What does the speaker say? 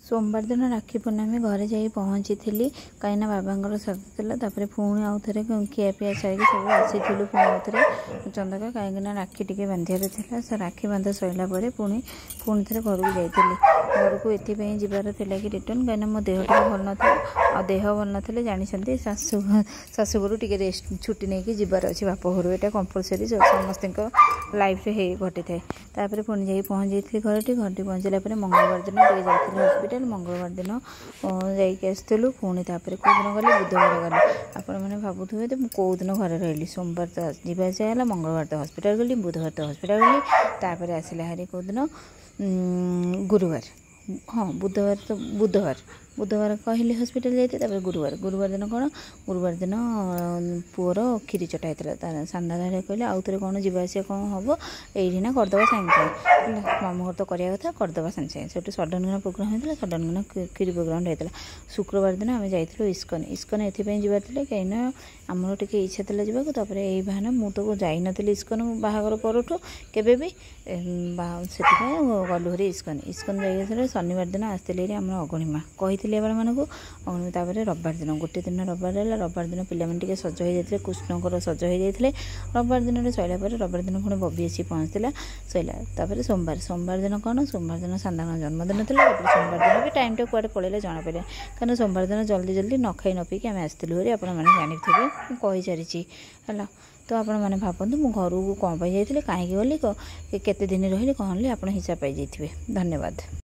सोमवार दिन राखी पूर्णमी घरे जा पहुँची थी कहीं बाबा सर था पुणी आउ थे खियापिया सारी सब आसी पुणी आउ थे चंदका कहीं राखी टे बांधार था राखी बांधा सरला पुणी पुणी थे घर को जाइली घर को ये जीवार था कि रिटर्न कहीं मो देह भल ना आ देह भल ना जानते शाशुघर टे रेस्ट छुट्टी नहीं जीवार अच्छे बाप घर यहाँ कंपलसरी समस्त लाइफ घटी थाए पुणी जा पहुँची घर टी पहुँचला मंगलवार दिन टे जाइए हस्पिटाल मंगलवार दिन जाइलु पुणी कौन गली बुधवार गली आपण मैंने भावुए तो कौ दिन घर रही सोमवार तो जावास मंगलवार तो हस्पिटाल गली बुधवार तो हस्पिटाल गली तापर आसला हारी कौ दिन गुरुवार हाँ बुधवार तो बुधवार कहली हस्पिटाल जाते गुरुवार दिन कौन गुरुवार दिन पुअर खीरी चटा होता साना दाढ़ी कहले आउ थे कौन जावास कौन हम यही ना करदे सागे सागे मामू घर तो करवा कथा करदे सागे सागे से सडन किना प्रोग्राम होता सडन किना खीरी प्रोग्राम होता शुक्रवार दिन आम जाइलु इस्कन एपाई जबार कहीं आमर टे इच्छा था जावाक यही बहाना मुझ तो जाइनी इस्कन बाहागर परठू केवे भी से गलु हरी इस्कन जाइए शनिवार दिन आसते आम अगणिमा कही मानक अगणिमा रविवार दिन गोटे दिन रविवार दिन पे सज हो जाते कृष्णकर सज हो जाते रविवार दिन सैला रविवार दिन पुणी बबी आसी पहुँचला सैला सोमवार दिन कौन सोमवार दिन सान्दान जन्मदिन था सोमवार दिन भी टाइम टा कुआडे पड़ेगा जना पड़े कारण सोमवार दिन जल्दी न खाई न पीक आम आसलु हरी आपने जानी थे कही सारी है तो आपण मैंने भावतु मु घर को कौन जाइए कहीं गली केते दिन रही कहली आप हिसाब पाई जाइए। धन्यवाद।